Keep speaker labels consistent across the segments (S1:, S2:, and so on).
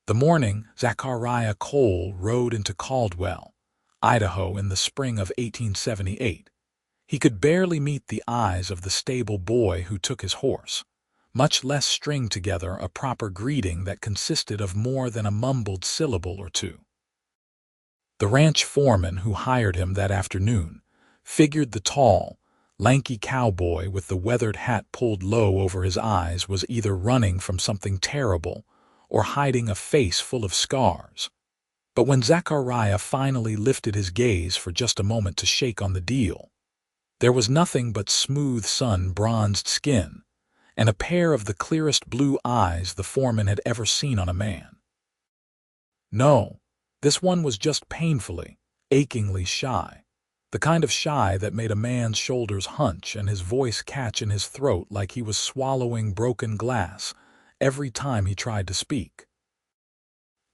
S1: The morning Zachariah Cole rode into Caldwell, Idaho in the spring of 1878, he could barely meet the eyes of the stable boy who took his horse, much less string together a proper greeting that consisted of more than a mumbled syllable or two. The ranch foreman who hired him that afternoon figured the tall, lanky cowboy with the weathered hat pulled low over his eyes was either running from something terrible or hiding a face full of scars. But when Zachariah finally lifted his gaze for just a moment to shake on the deal, there was nothing but smooth sun-bronzed skin and a pair of the clearest blue eyes the foreman had ever seen on a man. No, this one was just painfully, achingly shy, the kind of shy that made a man's shoulders hunch and his voice catch in his throat like he was swallowing broken glass every time he tried to speak.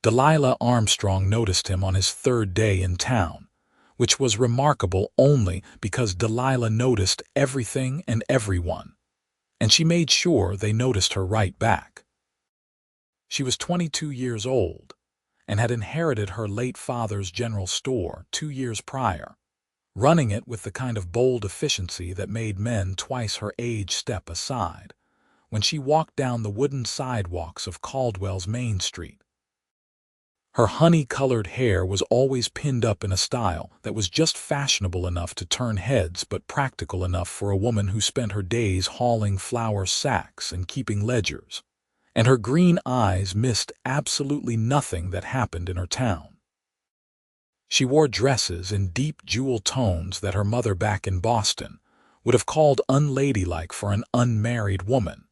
S1: Delilah Armstrong noticed him on his third day in town, which was remarkable only because Delilah noticed everything and everyone, and she made sure they noticed her right back. She was 22 years old and had inherited her late father's general store 2 years prior, running it with the kind of bold efficiency that made men twice her age step aside when she walked down the wooden sidewalks of Caldwell's Main Street. Her honey-colored hair was always pinned up in a style that was just fashionable enough to turn heads but practical enough for a woman who spent her days hauling flour sacks and keeping ledgers, and her green eyes missed absolutely nothing that happened in her town. She wore dresses in deep jewel tones that her mother back in Boston would have called unladylike for an unmarried woman.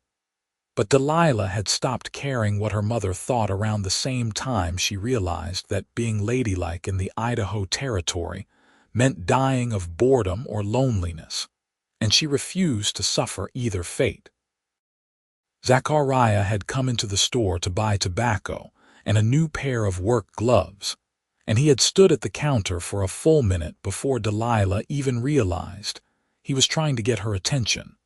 S1: But Delilah had stopped caring what her mother thought around the same time she realized that being ladylike in the Idaho territory meant dying of boredom or loneliness, and she refused to suffer either fate. Zachariah had come into the store to buy tobacco and a new pair of work gloves, and he had stood at the counter for a full minute before Delilah even realized he was trying to get her attention.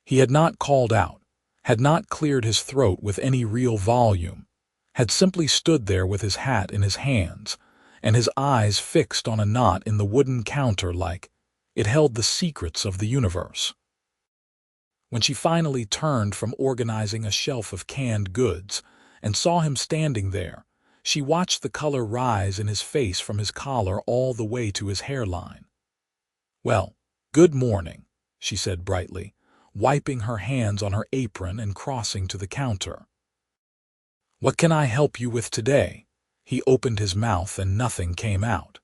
S1: He had not called out, had not cleared his throat with any real volume, had simply stood there with his hat in his hands and his eyes fixed on a knot in the wooden counter like it held the secrets of the universe. When she finally turned from organizing a shelf of canned goods and saw him standing there, she watched the color rise in his face from his collar all the way to his hairline. "Well, good morning," she said brightly, wiping her hands on her apron and crossing to the counter. "What can I help you with today?" He opened his mouth and nothing came out.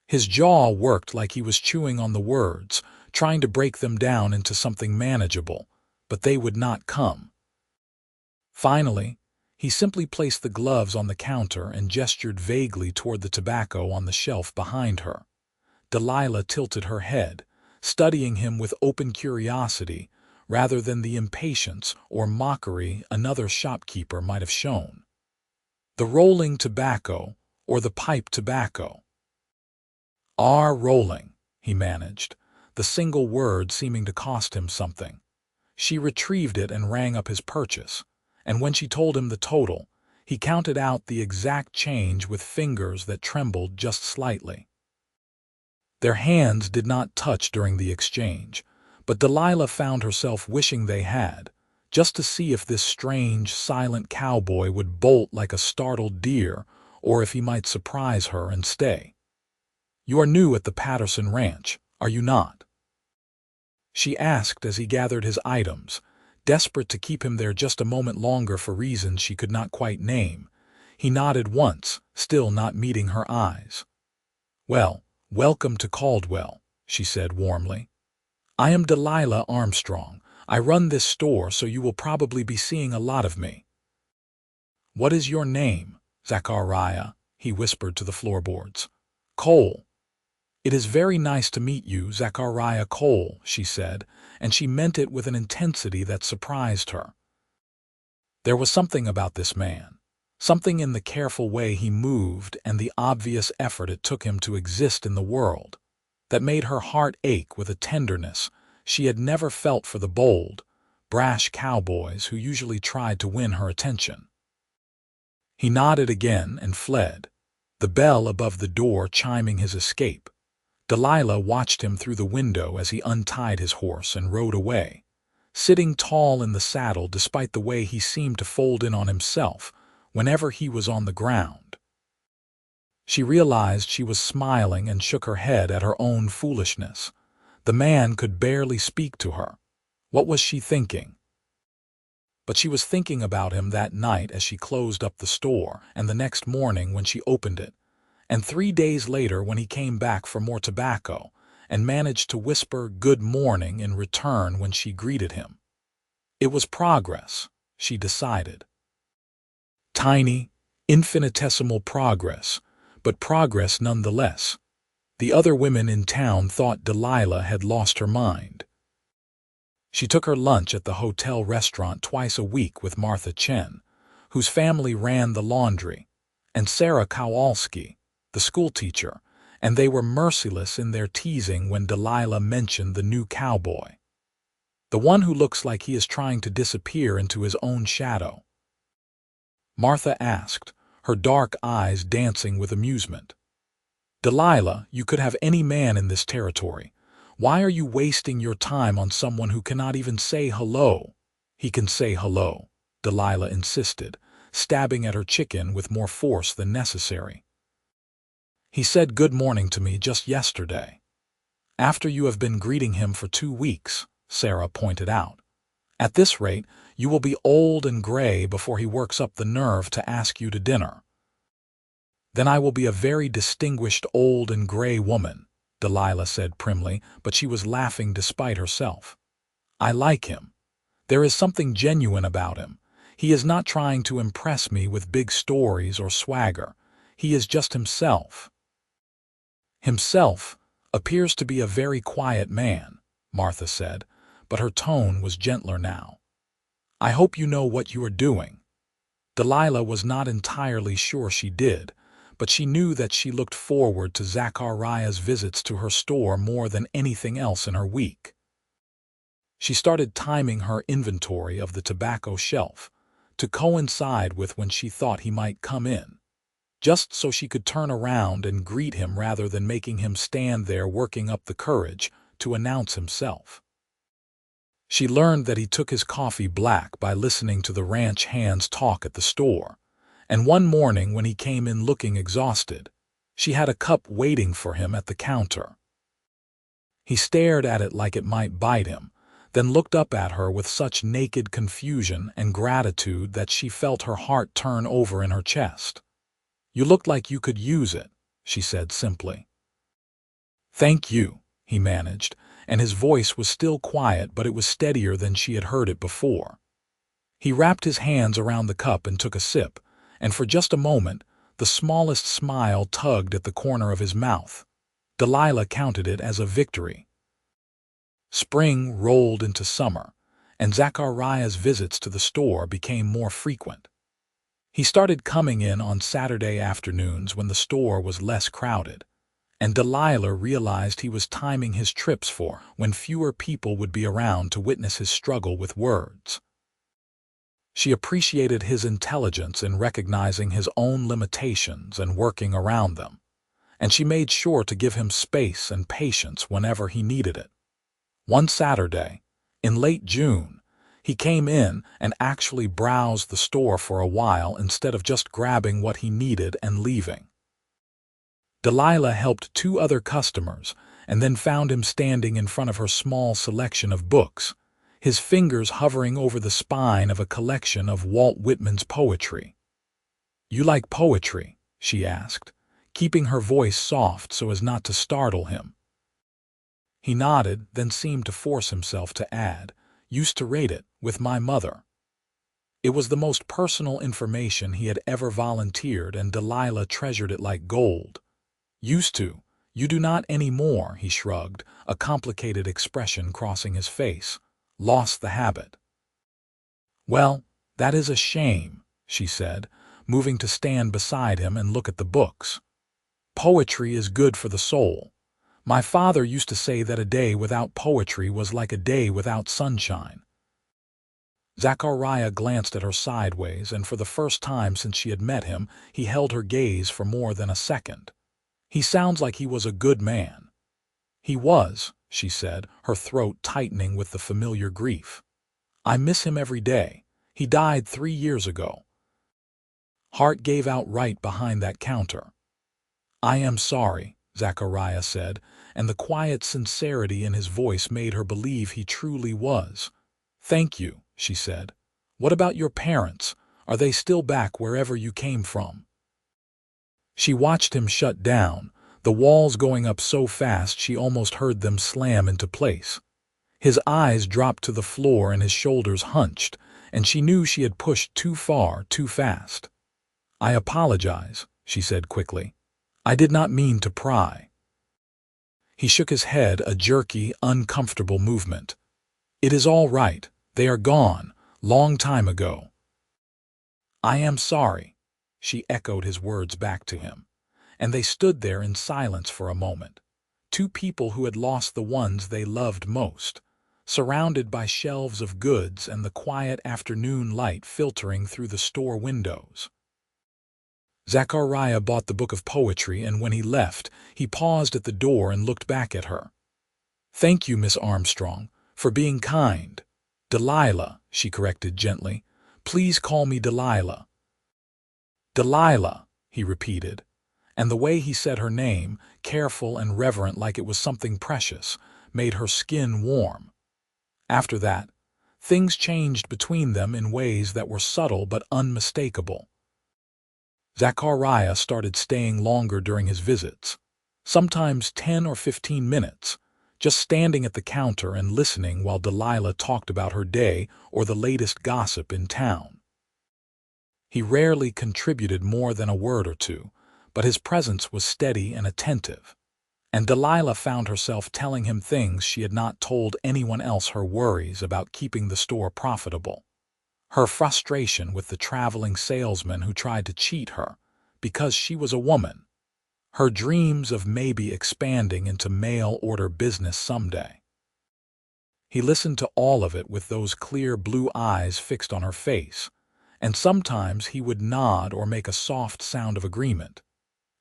S1: His jaw worked like he was chewing on the words, trying to break them down into something manageable, but they would not come. Finally, he simply placed the gloves on the counter and gestured vaguely toward the tobacco on the shelf behind her. Delilah tilted her head, studying him with open curiosity rather than the impatience or mockery another shopkeeper might have shown. The rolling tobacco or the pipe tobacco? Rolling, he managed, the single word seeming to cost him something. She retrieved it and rang up his purchase, and when she told him the total, he counted out the exact change with fingers that trembled just slightly. Their hands did not touch during the exchange, but Delilah found herself wishing they had, just to see if this strange, silent cowboy would bolt like a startled deer or if he might surprise her and stay. "You are new at the Patterson Ranch, are you not?" she asked as he gathered his items, desperate to keep him there just a moment longer for reasons she could not quite name. He nodded once, still not meeting her eyes. "Well, welcome to Caldwell," she said warmly. "I am Delilah Armstrong. I run this store, so you will probably be seeing a lot of me." "What is your name, Zachariah?" he whispered to the floorboards. "Cole." "It is very nice to meet you, Zachariah Cole," she said, and she meant it with an intensity that surprised her. There was something about this man, something in the careful way he moved and the obvious effort it took him to exist in the world, that made her heart ache with a tenderness she had never felt for the bold, brash cowboys who usually tried to win her attention. He nodded again and fled, the bell above the door chiming his escape. Delilah watched him through the window as he untied his horse and rode away, sitting tall in the saddle despite the way he seemed to fold in on himself whenever he was on the ground. She realized she was smiling and shook her head at her own foolishness. The man could barely speak to her. What was she thinking? But she was thinking about him that night as she closed up the store, and the next morning when she opened it, and 3 days later when he came back for more tobacco and managed to whisper good morning in return when she greeted him. It was progress, she decided. Tiny, infinitesimal progress, but progress nonetheless. The other women in town thought Delilah had lost her mind. She took her lunch at the hotel restaurant twice a week with Martha Chen, whose family ran the laundry, and Sarah Kowalski, the schoolteacher, and they were merciless in their teasing when Delilah mentioned the new cowboy. The one who looks like he is trying to disappear into his own shadow. Martha asked, her dark eyes dancing with amusement. Delilah, you could have any man in this territory. Why are you wasting your time on someone who cannot even say hello? He can say hello, Delilah insisted, stabbing at her chicken with more force than necessary. He said good morning to me just yesterday. After you have been greeting him for 2 weeks, Sarah pointed out. At this rate, you will be old and gray before he works up the nerve to ask you to dinner. Then I will be a very distinguished old and gray woman, Delilah said primly, but she was laughing despite herself. I like him. There is something genuine about him. He is not trying to impress me with big stories or swagger. He is just himself. Himself appears to be a very quiet man, Martha said, but her tone was gentler now. I hope you know what you are doing. Delilah was not entirely sure she did, but she knew that she looked forward to Zachariah's visits to her store more than anything else in her week. She started timing her inventory of the tobacco shelf to coincide with when she thought he might come in, just so she could turn around and greet him rather than making him stand there working up the courage to announce himself. She learned that he took his coffee black by listening to the ranch hands talk at the store, and one morning when he came in looking exhausted, she had a cup waiting for him at the counter. He stared at it like it might bite him, then looked up at her with such naked confusion and gratitude that she felt her heart turn over in her chest. You looked like you could use it, she said simply. Thank you, he managed, and his voice was still quiet, but it was steadier than she had heard it before. He wrapped his hands around the cup and took a sip, and for just a moment, the smallest smile tugged at the corner of his mouth. Delilah counted it as a victory. Spring rolled into summer, and Zachariah's visits to the store became more frequent. He started coming in on Saturday afternoons when the store was less crowded, and Delilah realized he was timing his trips for when fewer people would be around to witness his struggle with words. She appreciated his intelligence in recognizing his own limitations and working around them, and she made sure to give him space and patience whenever he needed it. One Saturday, in late June, he came in and actually browsed the store for a while instead of just grabbing what he needed and leaving. Delilah helped 2 other customers and then found him standing in front of her small selection of books, his fingers hovering over the spine of a collection of Walt Whitman's poetry. You like poetry? She asked, keeping her voice soft so as not to startle him. He nodded, then seemed to force himself to add, used to rate it with my mother. It was the most personal information he had ever volunteered, and Delilah treasured it like gold. Used to, you do not anymore, he shrugged, a complicated expression crossing his face. Lost the habit. Well, that is a shame, she said, moving to stand beside him and look at the books. Poetry is good for the soul. My father used to say that a day without poetry was like a day without sunshine. Zachariah glanced at her sideways, and for the first time since she had met him, he held her gaze for more than a second. "He sounds like he was a good man." "He was," she said, her throat tightening with the familiar grief. "I miss him every day. He died 3 years ago." Hart gave out right behind that counter. "I am sorry," Zachariah said, and the quiet sincerity in his voice made her believe he truly was. "Thank you," she said. "What about your parents? Are they still back wherever you came from?" She watched him shut down, the walls going up so fast she almost heard them slam into place. His eyes dropped to the floor and his shoulders hunched, and she knew she had pushed too far, too fast. "I apologize," she said quickly. "I did not mean to pry." He shook his head, a jerky, uncomfortable movement. "It is all right. They are gone, long time ago." "I am sorry," she echoed his words back to him, and they stood there in silence for a moment, two people who had lost the ones they loved most, surrounded by shelves of goods and the quiet afternoon light filtering through the store windows. Zachariah bought the book of poetry, and when he left, he paused at the door and looked back at her. "Thank you, Miss Armstrong, for being kind." "Delilah," she corrected gently. "Please call me Delilah." "Delilah," he repeated, and the way he said her name, careful and reverent like it was something precious, made her skin warm. After that, things changed between them in ways that were subtle but unmistakable. Zachariah started staying longer during his visits, sometimes 10 or 15 minutes, just standing at the counter and listening while Delilah talked about her day or the latest gossip in town. He rarely contributed more than a word or two, but his presence was steady and attentive, and Delilah found herself telling him things she had not told anyone else: her worries about keeping the store profitable, her frustration with the traveling salesman who tried to cheat her because she was a woman, her dreams of maybe expanding into mail-order business someday. He listened to all of it with those clear blue eyes fixed on her face, and sometimes he would nod or make a soft sound of agreement.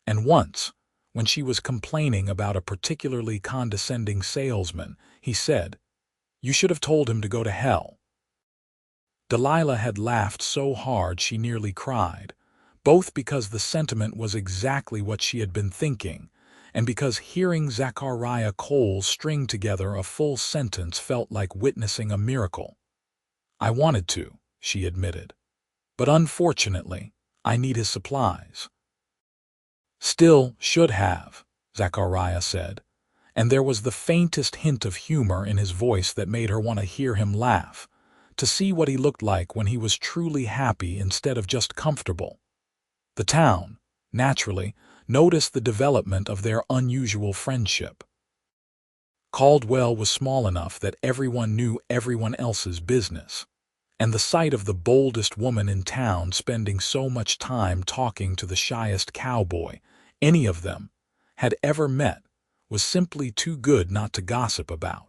S1: And once, when she was complaining about a particularly condescending salesman, he said, "You should have told him to go to hell." Delilah had laughed so hard she nearly cried, both because the sentiment was exactly what she had been thinking, and because hearing Zachariah Cole string together a full sentence felt like witnessing a miracle. "I wanted to," she admitted, "but unfortunately, I need his supplies." "Still should have," Zachariah said, and there was the faintest hint of humor in his voice that made her want to hear him laugh, to see what he looked like when he was truly happy instead of just comfortable. The town, naturally, noticed the development of their unusual friendship. Caldwell was small enough that everyone knew everyone else's business, and the sight of the boldest woman in town spending so much time talking to the shyest cowboy any of them had ever met was simply too good not to gossip about.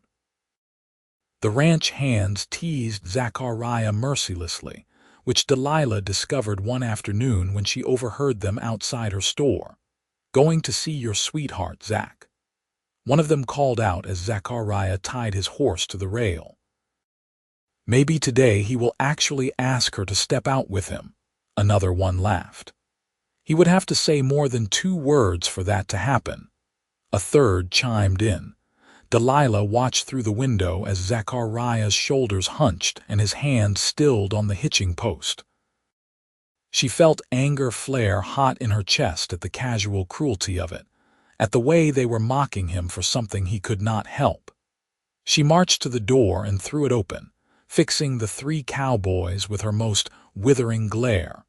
S1: The ranch hands teased Zachariah mercilessly, which Delilah discovered one afternoon when she overheard them outside her store. "Going to see your sweetheart, Zach," one of them called out as Zachariah tied his horse to the rail. "Maybe today he will actually ask her to step out with him," another one laughed. "He would have to say more than 2 words for that to happen," a third chimed in. Delilah watched through the window as Zachariah's shoulders hunched and his hand stilled on the hitching post. She felt anger flare hot in her chest at the casual cruelty of it, at the way they were mocking him for something he could not help. She marched to the door and threw it open, fixing the 3 cowboys with her most withering glare.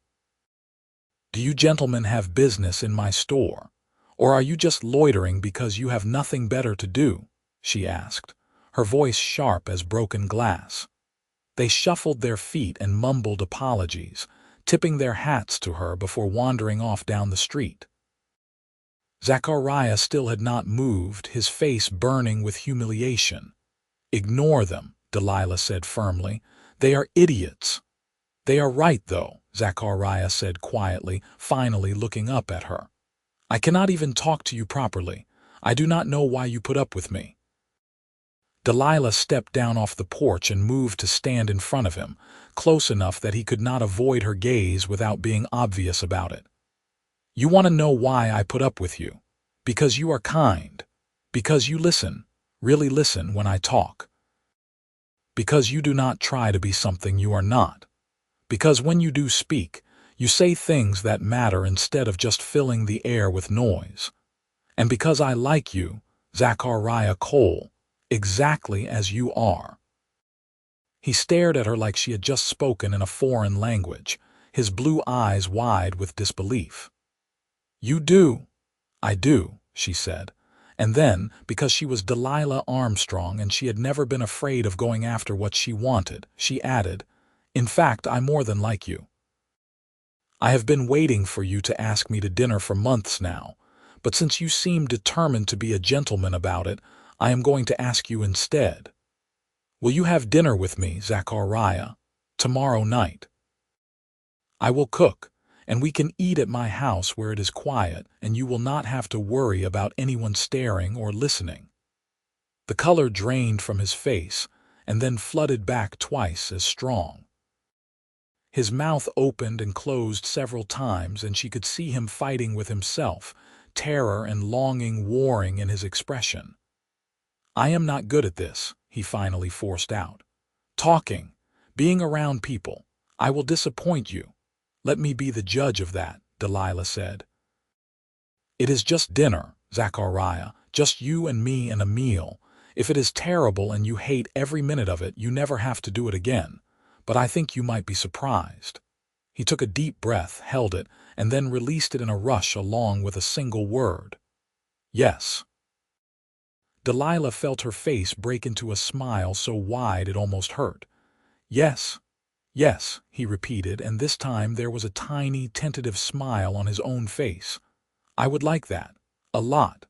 S1: "Do you gentlemen have business in my store, or are you just loitering because you have nothing better to do?" she asked, her voice sharp as broken glass. They shuffled their feet and mumbled apologies, tipping their hats to her before wandering off down the street. Zachariah still had not moved, his face burning with humiliation. "Ignore them," Delilah said firmly. They are idiots. They are right, though, Zachariah said quietly, finally looking up at her. I cannot even talk to you properly. I do not know why you put up with me. Delilah stepped down off the porch and moved to stand in front of him, close enough that he could not avoid her gaze without being obvious about it. You want to know why I put up with you? Because you are kind. Because you listen, really listen when I talk. Because you do not try to be something you are not. Because when you do speak, you say things that matter instead of just filling the air with noise. And because I like you, Zachariah Cole, exactly as you are. He stared at her like she had just spoken in a foreign language, his blue eyes wide with disbelief. You do. I do, she said. And then, because she was Delilah Armstrong and she had never been afraid of going after what she wanted, she added, in fact, I more than like you. I have been waiting for you to ask me to dinner for months now, but since you seem determined to be a gentleman about it, I am going to ask you instead. Will you have dinner with me, Zachariah, tomorrow night? I will cook, and we can eat at my house where it is quiet, and you will not have to worry about anyone staring or listening. The color drained from his face, and then flooded back twice as strong. His mouth opened and closed several times, and she could see him fighting with himself, terror and longing warring in his expression. I am not good at this, he finally forced out. Talking, being around people. I will disappoint you. Let me be the judge of that, Delilah said. It is just dinner, Zachariah, just you and me and a meal. If it is terrible and you hate every minute of it, you never have to do it again. But I think you might be surprised. He took a deep breath, held it, and then released it in a rush along with a single word. Yes. Delilah felt her face break into a smile so wide it almost hurt. Yes. Yes, he repeated, and this time there was a tiny, tentative smile on his own face. I would like that. A lot.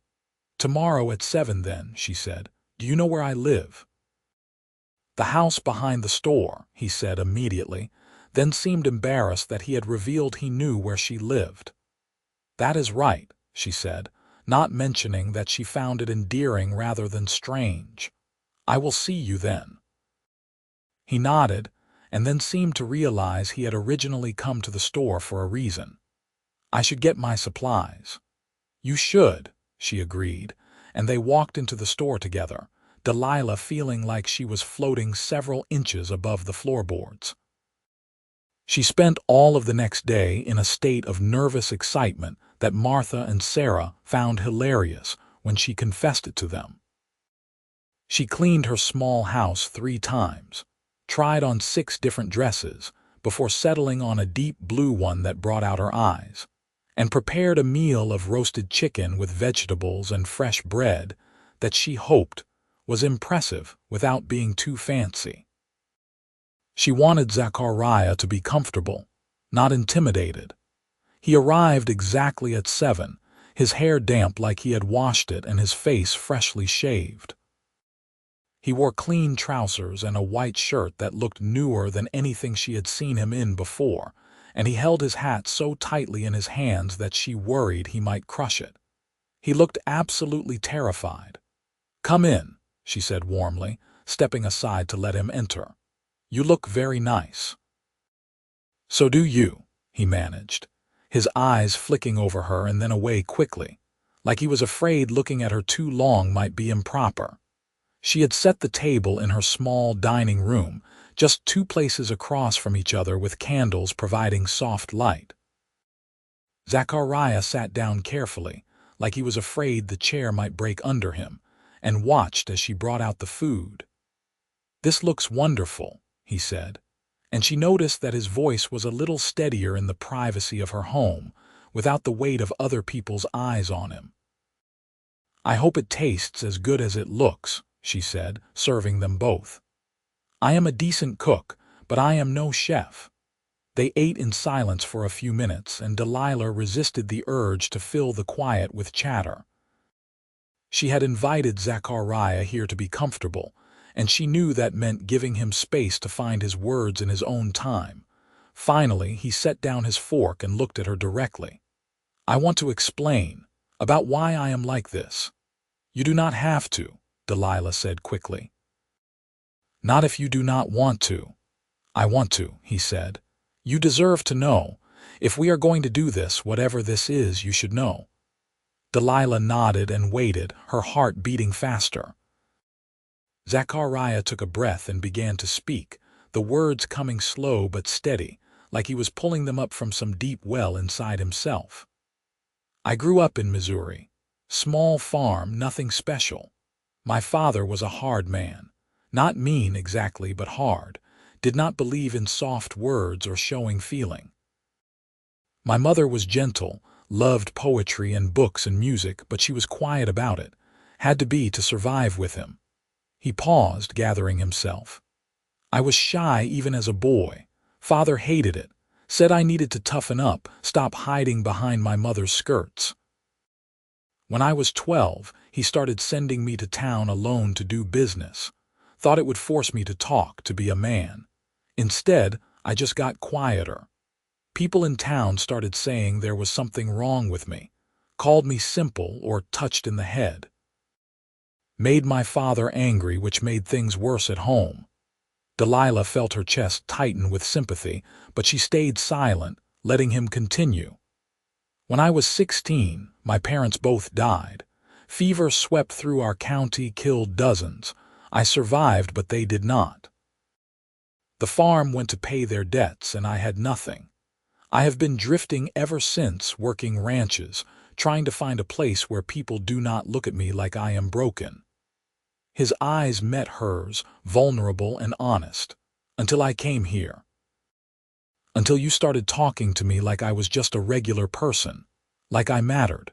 S1: Tomorrow at 7 then, she said. Do you know where I live? The house behind the store, he said immediately, then seemed embarrassed that he had revealed he knew where she lived. That is right, she said, not mentioning that she found it endearing rather than strange. I will see you then. He nodded, and then seemed to realize he had originally come to the store for a reason. I should get my supplies. You should, she agreed, and they walked into the store together, Delilah feeling like she was floating several inches above the floorboards. She spent all of the next day in a state of nervous excitement that Martha and Sarah found hilarious when she confessed it to them. She cleaned her small house 3 times, tried on 6 different dresses before settling on a deep blue one that brought out her eyes, and prepared a meal of roasted chicken with vegetables and fresh bread that she hoped was impressive without being too fancy. She wanted Zachariah to be comfortable, not intimidated. He arrived exactly at 7, his hair damp like he had washed it and his face freshly shaved. He wore clean trousers and a white shirt that looked newer than anything she had seen him in before, and he held his hat so tightly in his hands that she worried he might crush it. He looked absolutely terrified. Come in, she said warmly, stepping aside to let him enter. You look very nice. So do you, he managed, his eyes flicking over her and then away quickly, like he was afraid looking at her too long might be improper. She had set the table in her small dining room, just 2 places across from each other with candles providing soft light. Zachariah sat down carefully, like he was afraid the chair might break under him, and watched as she brought out the food. This looks wonderful, he said, and she noticed that his voice was a little steadier in the privacy of her home, without the weight of other people's eyes on him. I hope it tastes as good as it looks, she said, serving them both. I am a decent cook, but I am no chef. They ate in silence for a few minutes, and Delilah resisted the urge to fill the quiet with chatter. She had invited Zachariah here to be comfortable, and she knew that meant giving him space to find his words in his own time. Finally, he set down his fork and looked at her directly. "I want to explain about why I am like this." "You do not have to," Delilah said quickly. "Not if you do not want to." "I want to," he said. "You deserve to know. If we are going to do this, whatever this is, you should know." Delilah nodded and waited, her heart beating faster. Zachariah took a breath and began to speak, the words coming slow but steady, like he was pulling them up from some deep well inside himself. "I grew up in Missouri. Small farm, nothing special. My father was a hard man. Not mean exactly, but hard. Did not believe in soft words or showing feeling. My mother was gentle, loved poetry and books and music, but she was quiet about it. Had to be to survive with him." He paused, gathering himself. "I was shy even as a boy. Father hated it. Said I needed to toughen up, stop hiding behind my mother's skirts. When I was 12, he started sending me to town alone to do business. Thought it would force me to talk, to be a man. Instead, I just got quieter. People in town started saying there was something wrong with me, called me simple or touched in the head. Made my father angry, which made things worse at home." Delilah felt her chest tighten with sympathy, but she stayed silent, letting him continue. "When I was 16, my parents both died. Fever swept through our county, killed dozens. I survived, but they did not. The farm went to pay their debts, and I had nothing. I have been drifting ever since, working ranches, trying to find a place where people do not look at me like I am broken." His eyes met hers, vulnerable and honest. "Until I came here. Until you started talking to me like I was just a regular person, like I mattered."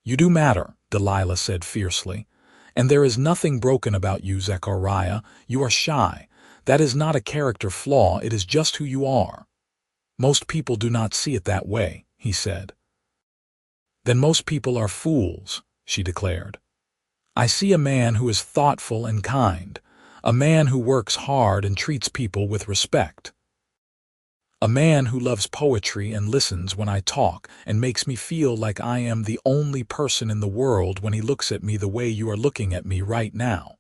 S1: "You do matter," Delilah said fiercely. "And there is nothing broken about you, Zachariah. You are shy. That is not a character flaw, it is just who you are." "Most people do not see it that way," he said. "Then most people are fools," she declared. "I see a man who is thoughtful and kind, a man who works hard and treats people with respect. A man who loves poetry and listens when I talk and makes me feel like I am the only person in the world when he looks at me the way you are looking at me right now."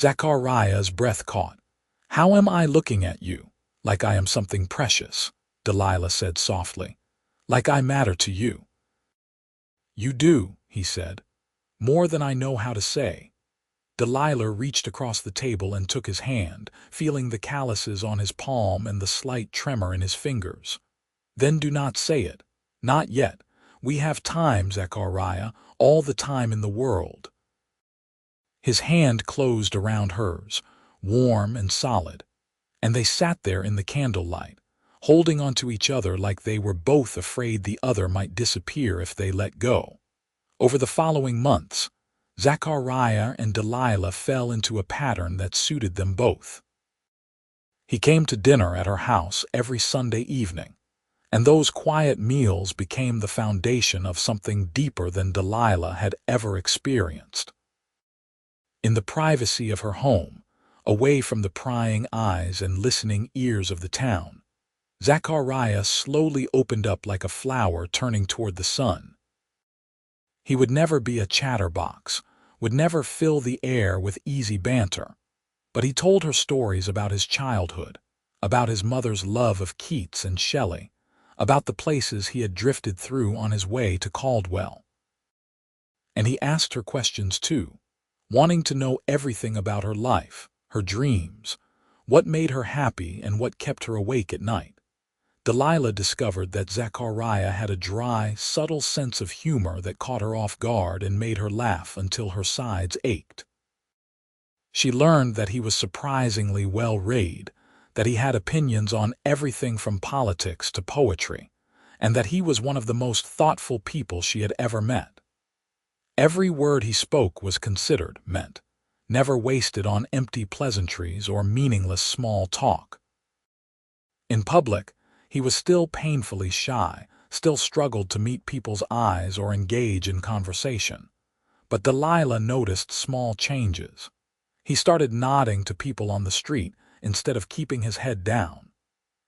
S1: Zachariah's breath caught. "How am I looking at you? Like I am something precious," Delilah said softly. "Like I matter to you." "You do," he said. "More than I know how to say." Delilah reached across the table and took his hand, feeling the calluses on his palm and the slight tremor in his fingers. "Then do not say it. Not yet. We have time, Zachariah, all the time in the world." His hand closed around hers, warm and solid, and they sat there in the candlelight, holding onto each other like they were both afraid the other might disappear if they let go. Over the following months, Zachariah and Delilah fell into a pattern that suited them both. He came to dinner at her house every Sunday evening, and those quiet meals became the foundation of something deeper than Delilah had ever experienced. In the privacy of her home, away from the prying eyes and listening ears of the town, Zachariah slowly opened up like a flower turning toward the sun. He would never be a chatterbox, would never fill the air with easy banter, but he told her stories about his childhood, about his mother's love of Keats and Shelley, about the places he had drifted through on his way to Caldwell. And he asked her questions too, wanting to know everything about her life, her dreams, what made her happy and what kept her awake at night. Delilah discovered that Zachariah had a dry, subtle sense of humor that caught her off guard and made her laugh until her sides ached. She learned that he was surprisingly well-read, that he had opinions on everything from politics to poetry, and that he was one of the most thoughtful people she had ever met. Every word he spoke was considered, meant, never wasted on empty pleasantries or meaningless small talk. In public, he was still painfully shy, still struggled to meet people's eyes or engage in conversation. But Delilah noticed small changes. He started nodding to people on the street instead of keeping his head down.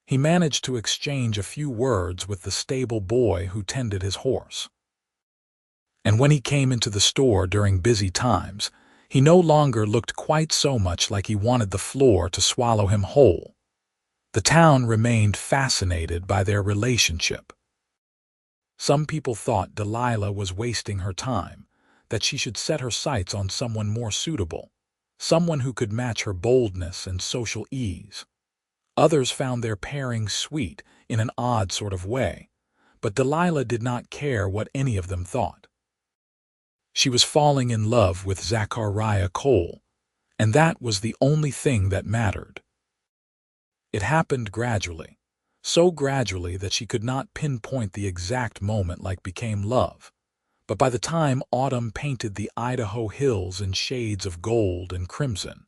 S1: He managed to exchange a few words with the stable boy who tended his horse. And when he came into the store during busy times, he no longer looked quite so much like he wanted the floor to swallow him whole. The town remained fascinated by their relationship. Some people thought Delilah was wasting her time, that she should set her sights on someone more suitable, someone who could match her boldness and social ease. Others found their pairing sweet in an odd sort of way, but Delilah did not care what any of them thought. She was falling in love with Zachariah Cole, and that was the only thing that mattered. It happened gradually, so gradually that she could not pinpoint the exact moment like became love. But by the time autumn painted the Idaho hills in shades of gold and crimson,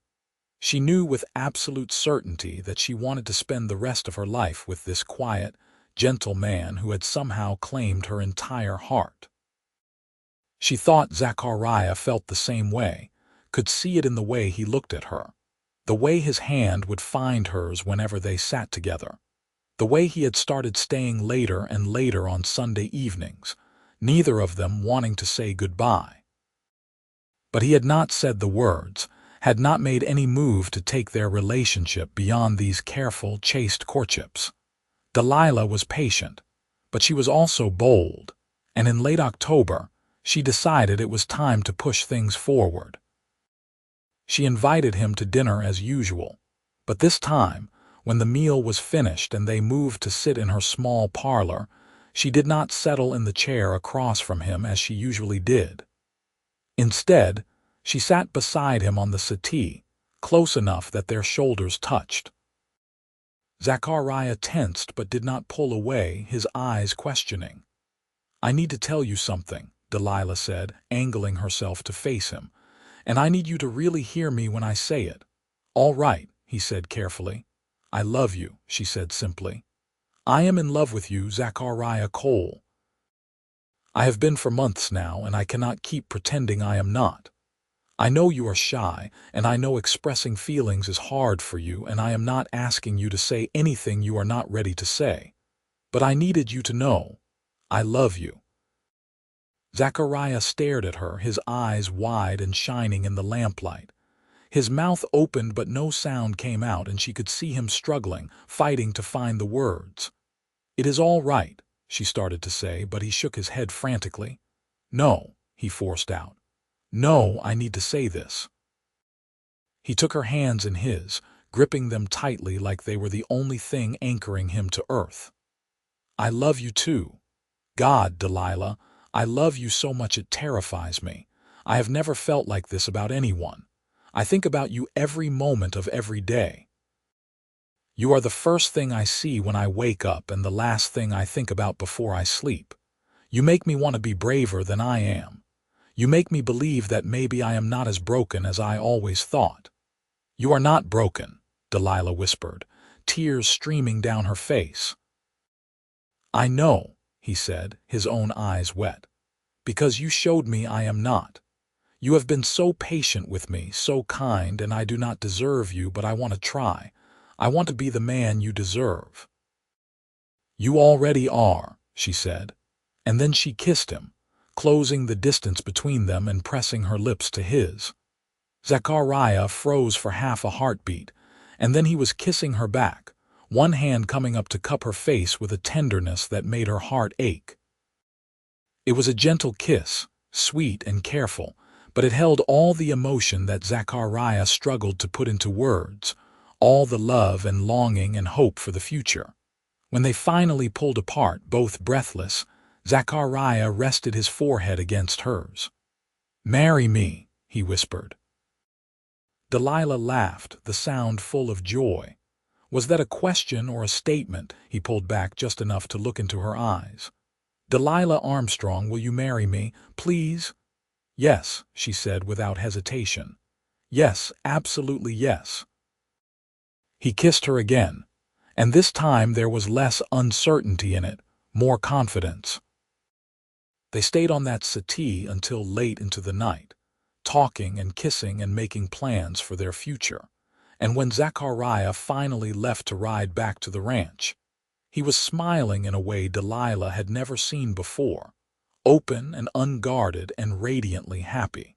S1: she knew with absolute certainty that she wanted to spend the rest of her life with this quiet, gentle man who had somehow claimed her entire heart. She thought Zachariah felt the same way, could see it in the way he looked at her, the way his hand would find hers whenever they sat together, the way he had started staying later and later on Sunday evenings, neither of them wanting to say goodbye. But he had not said the words, had not made any move to take their relationship beyond these careful, chaste courtships. Delilah was patient, but she was also bold, and in late October, she decided it was time to push things forward. She invited him to dinner as usual, but this time, when the meal was finished and they moved to sit in her small parlor, she did not settle in the chair across from him as she usually did. Instead, she sat beside him on the settee, close enough that their shoulders touched. Zachariah tensed but did not pull away, his eyes questioning. "I need to tell you something," Delilah said, angling herself to face him, "and I need you to really hear me when I say it." "All right," he said carefully. "I love you," she said simply. "I am in love with you, Zachariah Cole. I have been for months now, and I cannot keep pretending I am not. I know you are shy, and I know expressing feelings is hard for you, and I am not asking you to say anything you are not ready to say. But I needed you to know, I love you." Zachariah stared at her, his eyes wide and shining in the lamplight. His mouth opened but no sound came out, and she could see him struggling, fighting to find the words. "It is all right," she started to say, but he shook his head frantically. "No," he forced out. "No, I need to say this." He took her hands in his, gripping them tightly like they were the only thing anchoring him to earth. "I love you too. God, Delilah, I love you so much it terrifies me. I have never felt like this about anyone. I think about you every moment of every day. You are the first thing I see when I wake up and the last thing I think about before I sleep. You make me want to be braver than I am. You make me believe that maybe I am not as broken as I always thought." "You are not broken," Delilah whispered, tears streaming down her face. "I know," he said, his own eyes wet, "because you showed me I am not. You have been so patient with me, so kind, and I do not deserve you, but I want to try. I want to be the man you deserve." "You already are," she said, and then she kissed him, closing the distance between them and pressing her lips to his. Zachariah froze for half a heartbeat, and then he was kissing her back, one hand coming up to cup her face with a tenderness that made her heart ache. It was a gentle kiss, sweet and careful, but it held all the emotion that Zachariah struggled to put into words, all the love and longing and hope for the future. When they finally pulled apart, both breathless, Zachariah rested his forehead against hers. "Marry me," he whispered. Delilah laughed, the sound full of joy. Was that a question or a statement? He pulled back just enough to look into her eyes. "Delilah Armstrong, will you marry me, please?" "Yes," she said without hesitation. "Yes, absolutely yes." He kissed her again, and this time there was less uncertainty in it, more confidence. They stayed on that settee until late into the night, talking and kissing and making plans for their future. And when Zachariah finally left to ride back to the ranch, he was smiling in a way Delilah had never seen before, open and unguarded and radiantly happy.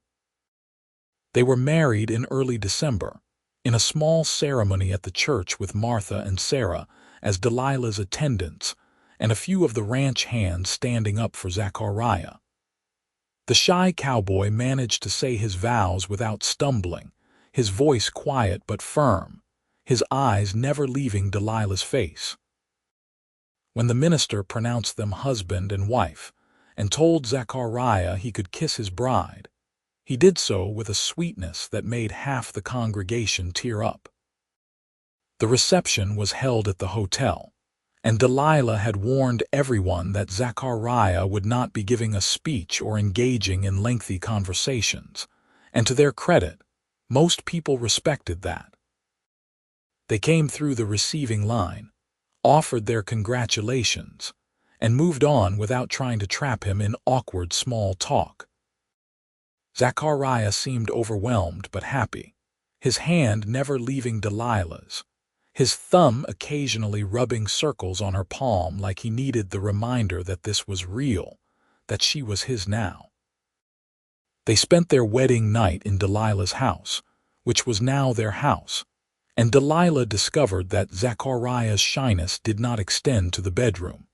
S1: They were married in early December, in a small ceremony at the church with Martha and Sarah as Delilah's attendants and a few of the ranch hands standing up for Zachariah. The shy cowboy managed to say his vows without stumbling, his voice quiet but firm, his eyes never leaving Delilah's face. When the minister pronounced them husband and wife and told Zachariah he could kiss his bride, he did so with a sweetness that made half the congregation tear up. The reception was held at the hotel, and Delilah had warned everyone that Zachariah would not be giving a speech or engaging in lengthy conversations, and to their credit, most people respected that. They came through the receiving line, offered their congratulations, and moved on without trying to trap him in awkward small talk. Zachariah seemed overwhelmed but happy, his hand never leaving Delilah's, his thumb occasionally rubbing circles on her palm like he needed the reminder that this was real, that she was his now. They spent their wedding night in Delilah's house, which was now their house, and Delilah discovered that Zachariah's shyness did not extend to the bedroom.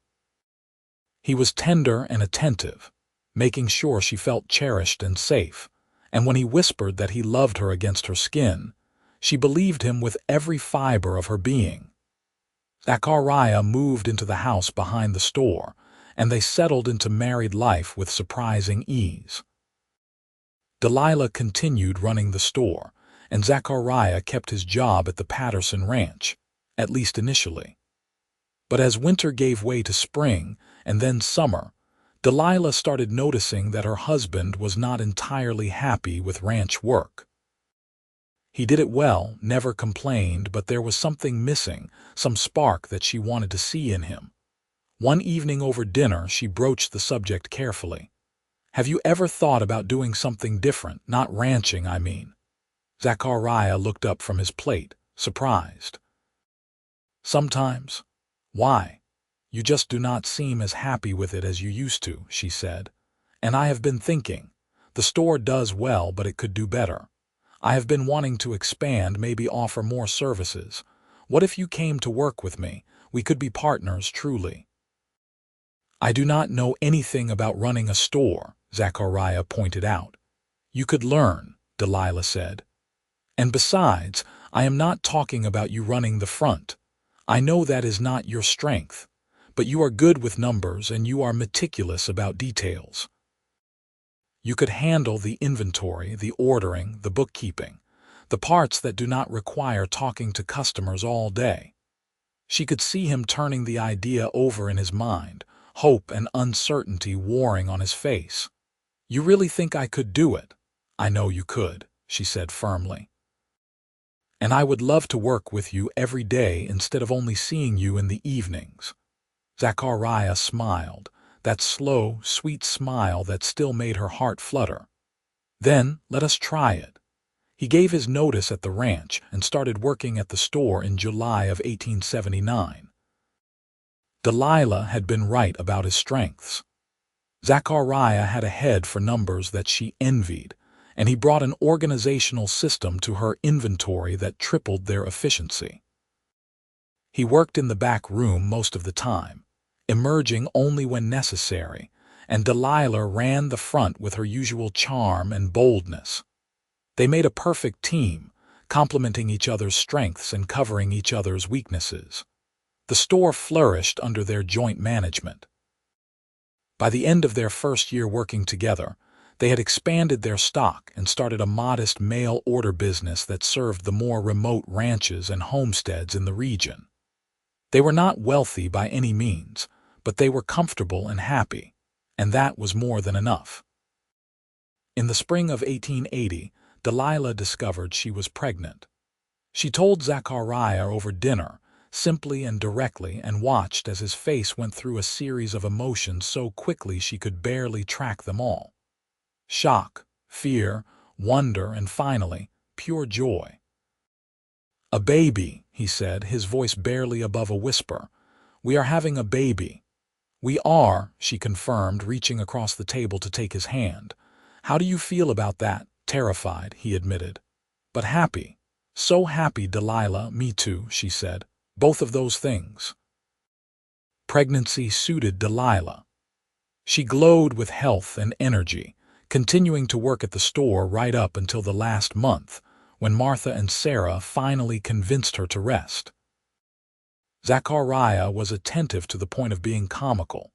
S1: He was tender and attentive, making sure she felt cherished and safe, and when he whispered that he loved her against her skin, she believed him with every fiber of her being. Zachariah moved into the house behind the store, and they settled into married life with surprising ease. Delilah continued running the store, and Zachariah kept his job at the Patterson Ranch, at least initially. But as winter gave way to spring and then summer, Delilah started noticing that her husband was not entirely happy with ranch work. He did it well, never complained, but there was something missing, some spark that she wanted to see in him. One evening over dinner, she broached the subject carefully. "Have you ever thought about doing something different, not ranching, I mean?" Zachariah looked up from his plate, surprised. "Sometimes. Why? You just do not seem as happy with it as you used to," she said. "And I have been thinking, the store does well, but it could do better. I have been wanting to expand, maybe offer more services. What if you came to work with me? We could be partners, truly." "I do not know anything about running a store," Zachariah pointed out. "You could learn," Delilah said. "And besides, I am not talking about you running the front. I know that is not your strength. But you are good with numbers and you are meticulous about details. You could handle the inventory, the ordering, the bookkeeping, the parts that do not require talking to customers all day." She could see him turning the idea over in his mind, hope and uncertainty warring on his face. "You really think I could do it?" "I know you could," she said firmly. "And I would love to work with you every day instead of only seeing you in the evenings." Zachariah smiled, that slow, sweet smile that still made her heart flutter. "Then let us try it." He gave his notice at the ranch and started working at the store in July of 1879. Delilah had been right about his strengths. Zachariah had a head for numbers that she envied, and he brought an organizational system to her inventory that tripled their efficiency. He worked in the back room most of the time, emerging only when necessary, and Delilah ran the front with her usual charm and boldness. They made a perfect team, complementing each other's strengths and covering each other's weaknesses. The store flourished under their joint management. By the end of their first year working together, they had expanded their stock and started a modest mail-order business that served the more remote ranches and homesteads in the region. They were not wealthy by any means, but they were comfortable and happy, and that was more than enough. In the spring of 1880, Delilah discovered she was pregnant. She told Zachariah over dinner, simply and directly, and watched as his face went through a series of emotions so quickly she could barely track them all. Shock, fear, wonder, and finally, pure joy. "A baby," he said, his voice barely above a whisper. "We are having a baby." "We are," she confirmed, reaching across the table to take his hand. "How do you feel about that?" "Terrified," he admitted. "But happy." "So happy, Delilah." "Me too," she said. "Both of those things." Pregnancy suited Delilah. She glowed with health and energy, continuing to work at the store right up until the last month, when Martha and Sarah finally convinced her to rest. Zachariah was attentive to the point of being comical,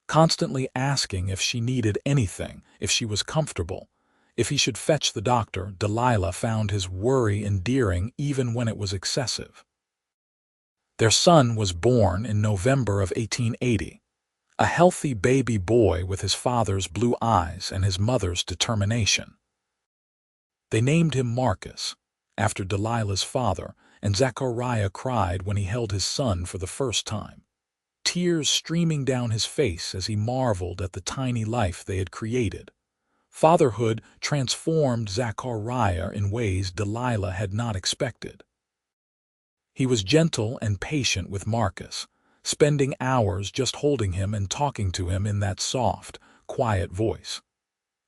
S1: constantly asking if she needed anything, if she was comfortable, if he should fetch the doctor. Delilah found his worry endearing even when it was excessive. Their son was born in November of 1880, a healthy baby boy with his father's blue eyes and his mother's determination. They named him Marcus, after Delilah's father, and Zachariah cried when he held his son for the first time, tears streaming down his face as he marveled at the tiny life they had created. Fatherhood transformed Zachariah in ways Delilah had not expected. He was gentle and patient with Marcus, spending hours just holding him and talking to him in that soft, quiet voice.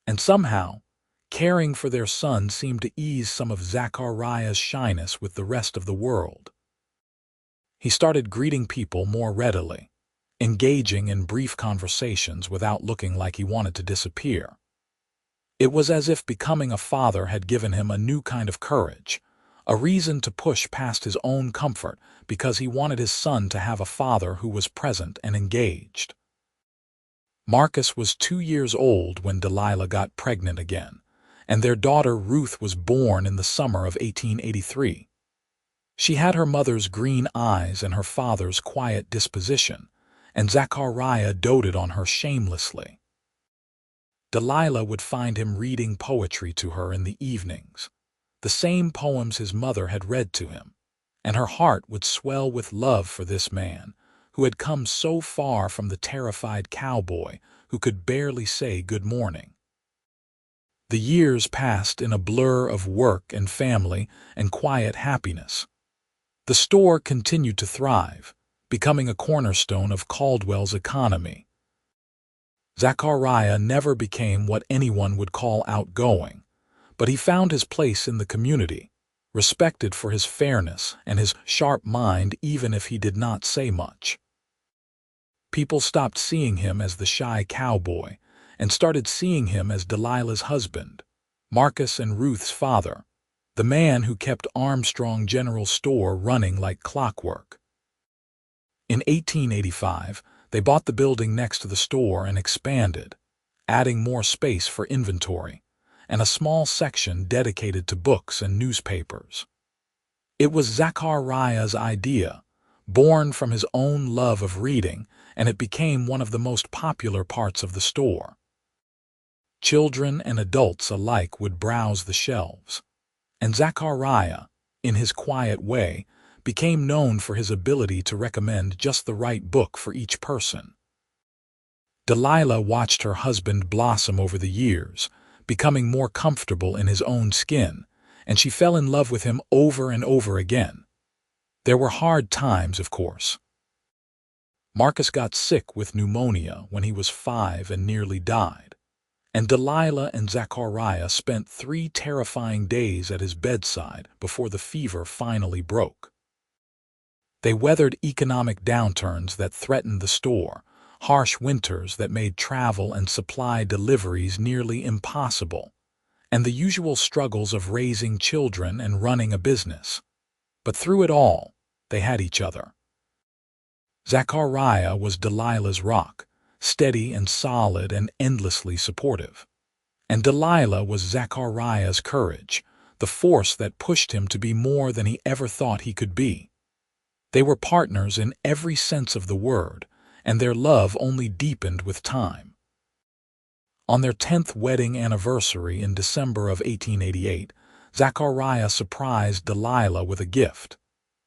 S1: And somehow, caring for their son seemed to ease some of Zachariah's shyness with the rest of the world. He started greeting people more readily, engaging in brief conversations without looking like he wanted to disappear. It was as if becoming a father had given him a new kind of courage, a reason to push past his own comfort because he wanted his son to have a father who was present and engaged. Marcus was 2 years old when Delilah got pregnant again, and their daughter Ruth was born in the summer of 1883. She had her mother's green eyes and her father's quiet disposition, and Zachariah doted on her shamelessly. Delilah would find him reading poetry to her in the evenings, the same poems his mother had read to him, and her heart would swell with love for this man, who had come so far from the terrified cowboy who could barely say good morning. The years passed in a blur of work and family and quiet happiness. The store continued to thrive, becoming a cornerstone of Caldwell's economy. Zachariah never became what anyone would call outgoing, but he found his place in the community, respected for his fairness and his sharp mind even if he did not say much. People stopped seeing him as the shy cowboy and started seeing him as Delilah's husband, Marcus and Ruth's father, the man who kept Armstrong General Store running like clockwork. In 1885, they bought the building next to the store and expanded, adding more space for inventory and a small section dedicated to books and newspapers. It was Zachariah's idea, born from his own love of reading, and it became one of the most popular parts of the store. Children and adults alike would browse the shelves, and Zachariah, in his quiet way, became known for his ability to recommend just the right book for each person. Delilah watched her husband blossom over the years, becoming more comfortable in his own skin, and she fell in love with him over and over again. There were hard times, of course. Marcus got sick with pneumonia when he was 5 and nearly died, and Delilah and Zachariah spent 3 terrifying days at his bedside before the fever finally broke. They weathered economic downturns that threatened the store, harsh winters that made travel and supply deliveries nearly impossible, and the usual struggles of raising children and running a business. But through it all, they had each other. Zachariah was Delilah's rock, steady and solid and endlessly supportive. And Delilah was Zachariah's courage, the force that pushed him to be more than he ever thought he could be. They were partners in every sense of the word, and their love only deepened with time. On their 10th wedding anniversary in December of 1888, Zachariah surprised Delilah with a gift.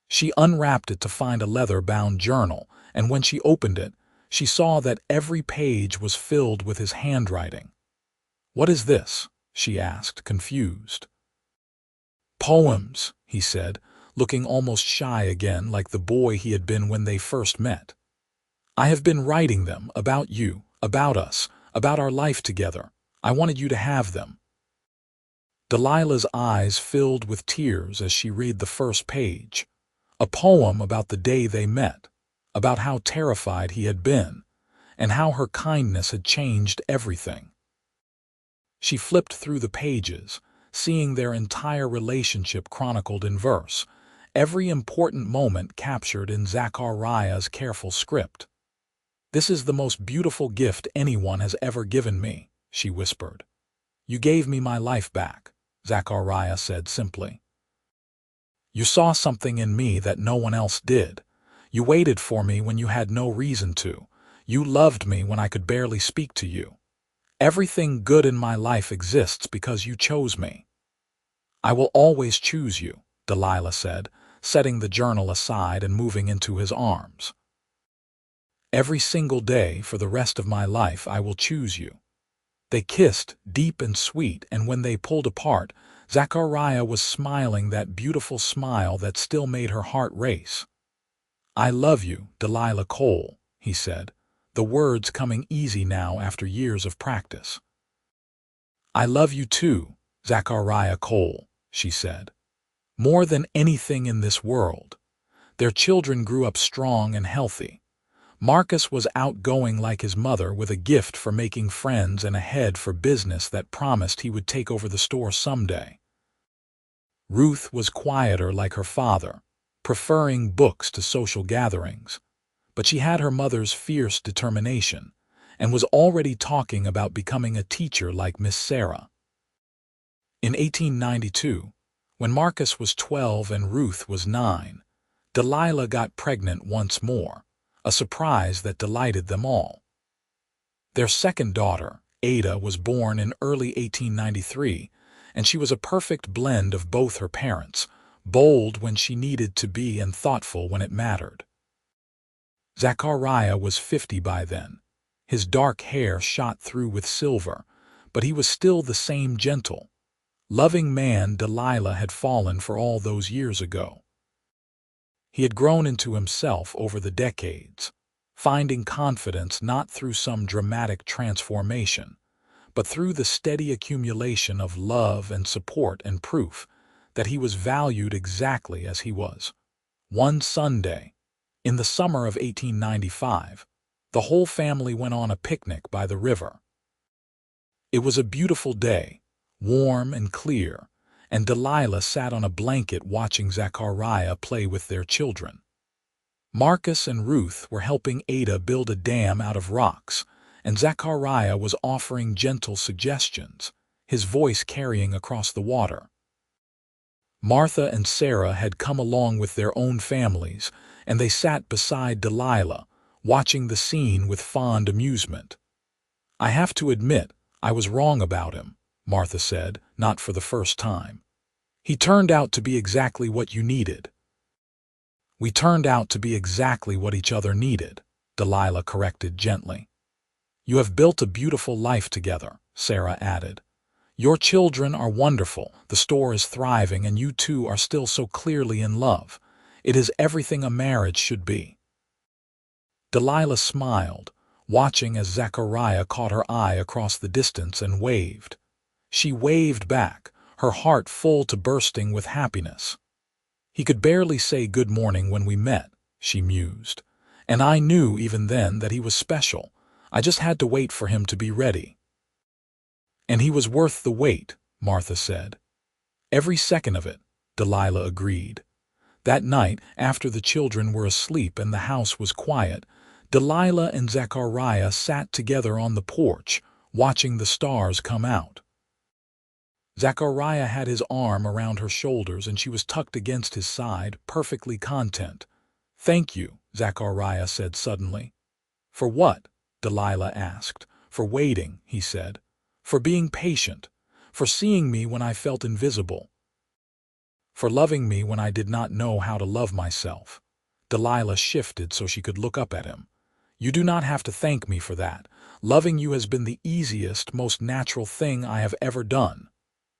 S1: She unwrapped it to find a leather-bound journal, and when she opened it, she saw that every page was filled with his handwriting. "What is this?" she asked, confused. Poems, he said, looking almost shy again, like the boy he had been when they first met. I have been writing them, about you, about us, about our life together. I wanted you to have them. Delilah's eyes filled with tears as she read the first page. A poem about the day they met, about how terrified he had been, and how her kindness had changed everything. She flipped through the pages, seeing their entire relationship chronicled in verse, every important moment captured in Zachariah's careful script. "This is the most beautiful gift anyone has ever given me," she whispered. "You gave me my life back," Zachariah said simply. "You saw something in me that no one else did. You waited for me when you had no reason to. You loved me when I could barely speak to you. Everything good in my life exists because you chose me." "I will always choose you," Delilah said, setting the journal aside and moving into his arms. "Every single day for the rest of my life I will choose you." They kissed, deep and sweet, and when they pulled apart, Zachariah was smiling that beautiful smile that still made her heart race. "I love you, Delilah Cole," he said, the words coming easy now after years of practice. "I love you too, Zachariah Cole," she said. "More than anything in this world." Their children grew up strong and healthy. Marcus was outgoing like his mother, with a gift for making friends and a head for business that promised he would take over the store someday. Ruth was quieter like her father, preferring books to social gatherings, but she had her mother's fierce determination and was already talking about becoming a teacher like Miss Sarah. In 1892, when Marcus was 12 and Ruth was 9, Delilah got pregnant once more, a surprise that delighted them all. Their second daughter, Ada, was born in early 1893, and she was a perfect blend of both her parents, bold when she needed to be and thoughtful when it mattered. Zachariah was 50 by then. His dark hair shot through with silver, but he was still the same gentle, loving man Delilah had fallen for all those years ago. He had grown into himself over the decades, finding confidence not through some dramatic transformation, but through the steady accumulation of love and support and proof that he was valued exactly as he was. One Sunday, in the summer of 1895, the whole family went on a picnic by the river. It was a beautiful day, warm and clear, and Delilah sat on a blanket watching Zachariah play with their children. Marcus and Ruth were helping Ada build a dam out of rocks, and Zachariah was offering gentle suggestions, his voice carrying across the water. Martha and Sarah had come along with their own families, and they sat beside Delilah, watching the scene with fond amusement. "I have to admit, I was wrong about him," Martha said, not for the first time. "He turned out to be exactly what you needed." "We turned out to be exactly what each other needed," Delilah corrected gently. "You have built a beautiful life together," Sarah added. "Your children are wonderful, the store is thriving, and you two are still so clearly in love. It is everything a marriage should be." Delilah smiled, watching as Zachariah caught her eye across the distance and waved. She waved back, her heart full to bursting with happiness. "He could barely say good morning when we met," she mused, "and I knew even then that he was special. I just had to wait for him to be ready." "And he was worth the wait," Martha said. "Every second of it," Delilah agreed. That night, after the children were asleep and the house was quiet, Delilah and Zachariah sat together on the porch, watching the stars come out. Zachariah had his arm around her shoulders and she was tucked against his side, perfectly content. "Thank you," Zachariah said suddenly. "For what?" Delilah asked. "For waiting," he said. "For being patient. For seeing me when I felt invisible. For loving me when I did not know how to love myself." Delilah shifted so she could look up at him. You do not have to thank me for that. Loving you has been the easiest, most natural thing I have ever done.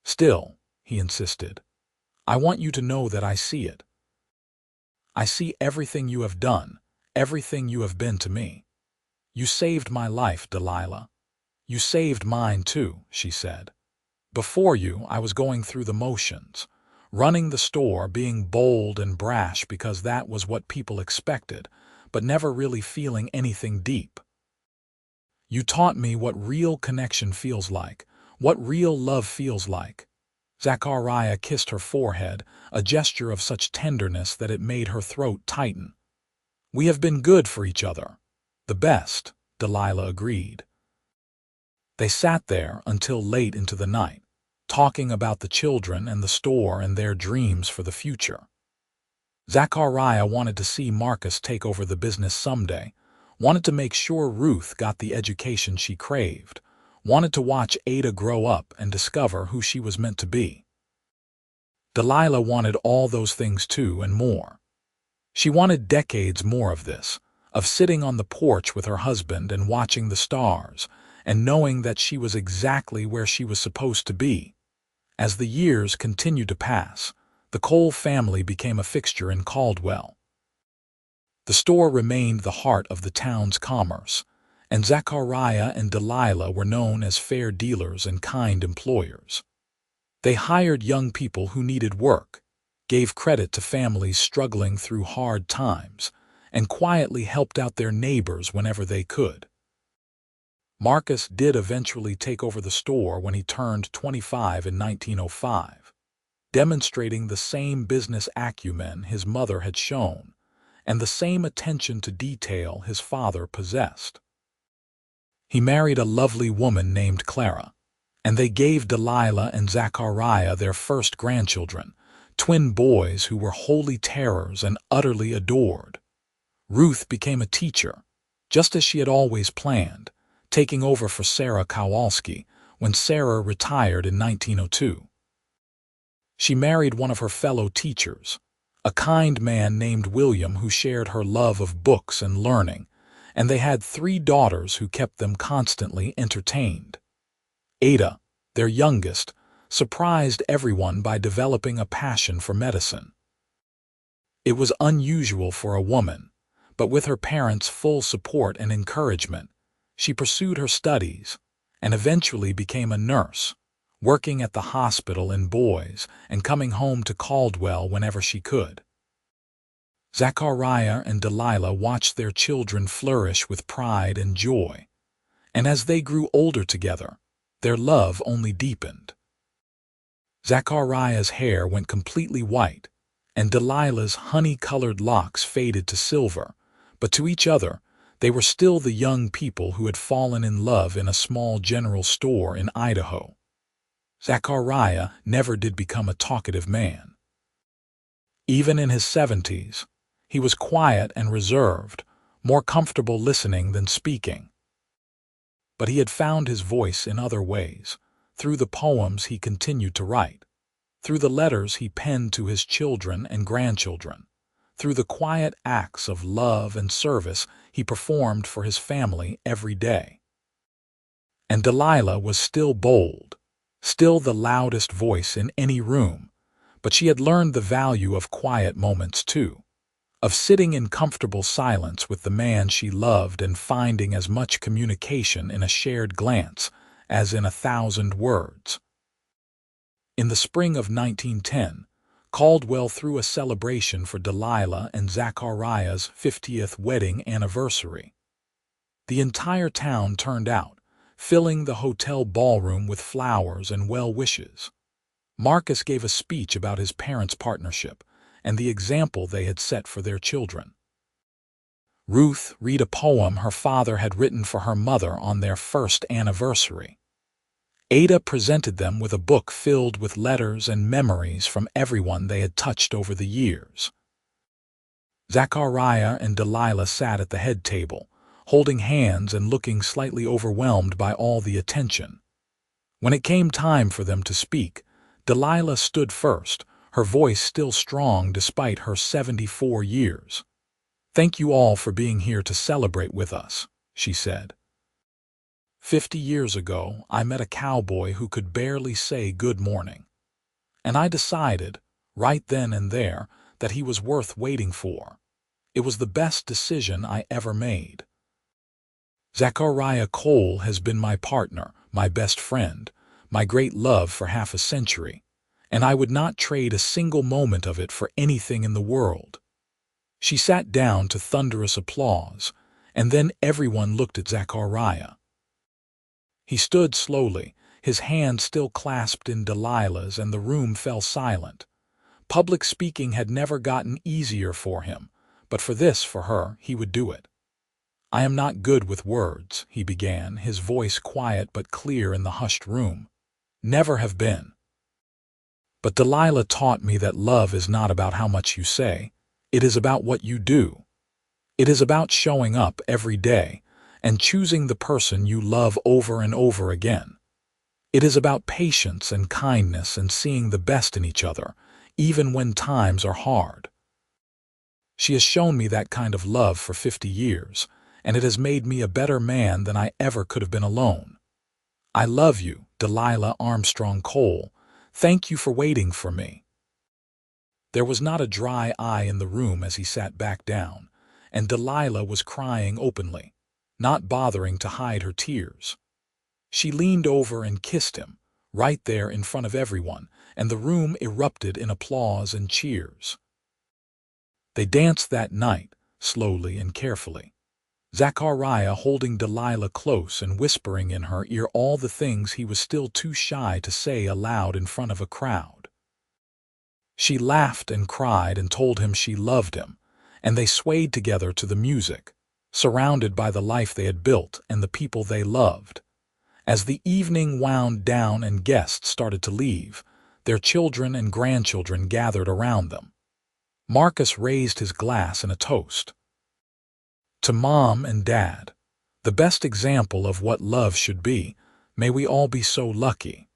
S1: Still, he insisted, I want you to know that I see it. I see everything you have done, everything you have been to me. You saved my life, Delilah. You saved mine too, she said. Before you, I was going through the motions, running the store, being bold and brash because that was what people expected, but never really feeling anything deep. You taught me what real connection feels like, what real love feels like. Zachariah kissed her forehead, a gesture of such tenderness that it made her throat tighten. We have been good for each other. The best, Delilah agreed. They sat there until late into the night, talking about the children and the store and their dreams for the future. Zachariah wanted to see Marcus take over the business someday, wanted to make sure Ruth got the education she craved, wanted to watch Ada grow up and discover who she was meant to be. Delilah wanted all those things too and more. She wanted decades more of this, of sitting on the porch with her husband and watching the stars, and knowing that she was exactly where she was supposed to be. As the years continued to pass, the Cole family became a fixture in Caldwell. The store remained the heart of the town's commerce, and Zachariah and Delilah were known as fair dealers and kind employers. They hired young people who needed work, gave credit to families struggling through hard times, and quietly helped out their neighbors whenever they could. Marcus did eventually take over the store when he turned 25 in 1905, demonstrating the same business acumen his mother had shown and the same attention to detail his father possessed. He married a lovely woman named Clara, and they gave Delilah and Zachariah their first grandchildren, twin boys who were holy terrors and utterly adored. Ruth became a teacher, just as she had always planned, taking over for Sarah Kowalski when Sarah retired in 1902. She married one of her fellow teachers, a kind man named William who shared her love of books and learning, and they had 3 daughters who kept them constantly entertained. Ada, their youngest, surprised everyone by developing a passion for medicine. It was unusual for a woman, but with her parents' full support and encouragement, she pursued her studies and eventually became a nurse, working at the hospital in Boys and coming home to Caldwell whenever she could. Zachariah and Delilah watched their children flourish with pride and joy, and as they grew older together, their love only deepened. Zachariah's hair went completely white, and Delilah's honey-colored locks faded to silver, but to each other, they were still the young people who had fallen in love in a small general store in Idaho. Zachariah never did become a talkative man. Even in his 70s, he was quiet and reserved, more comfortable listening than speaking. But he had found his voice in other ways, through the poems he continued to write, through the letters he penned to his children and grandchildren, through the quiet acts of love and service he performed for his family every day. And Delilah was still bold, still the loudest voice in any room, but she had learned the value of quiet moments too, of sitting in comfortable silence with the man she loved and finding as much communication in a shared glance as in 1,000 words. In the spring of 1910, Caldwell threw a celebration for Delilah and Zachariah's 50th wedding anniversary. The entire town turned out, filling the hotel ballroom with flowers and well wishes. Marcus gave a speech about his parents' partnership and the example they had set for their children. Ruth read a poem her father had written for her mother on their first anniversary. Ada presented them with a book filled with letters and memories from everyone they had touched over the years. Zachariah and Delilah sat at the head table, holding hands and looking slightly overwhelmed by all the attention. When it came time for them to speak, Delilah stood first, her voice still strong despite her 74 years. "Thank you all for being here to celebrate with us," she said. 50 years ago, I met a cowboy who could barely say good morning. And I decided, right then and there, that he was worth waiting for. It was the best decision I ever made. Zachariah Cole has been my partner, my best friend, my great love for half a century, and I would not trade a single moment of it for anything in the world. She sat down to thunderous applause, and then everyone looked at Zachariah. He stood slowly, his hand still clasped in Delilah's, and the room fell silent. Public speaking had never gotten easier for him, but for her, he would do it. "I am not good with words," he began, his voice quiet but clear in the hushed room. "Never have been. But Delilah taught me that love is not about how much you say. It is about what you do. It is about showing up every day and choosing the person you love over and over again. It is about patience and kindness and seeing the best in each other, even when times are hard. She has shown me that kind of love for 50 years, and it has made me a better man than I ever could have been alone. I love you, Delilah Armstrong Cole. Thank you for waiting for me." There was not a dry eye in the room as he sat back down, and Delilah was crying openly, not bothering to hide her tears. She leaned over and kissed him, right there in front of everyone, and the room erupted in applause and cheers. They danced that night, slowly and carefully, Zachariah holding Delilah close and whispering in her ear all the things he was still too shy to say aloud in front of a crowd. She laughed and cried and told him she loved him, and they swayed together to the music, surrounded by the life they had built and the people they loved. As the evening wound down and guests started to leave, their children and grandchildren gathered around them. Marcus raised his glass in a toast. "To Mom and Dad, the best example of what love should be, may we all be so lucky."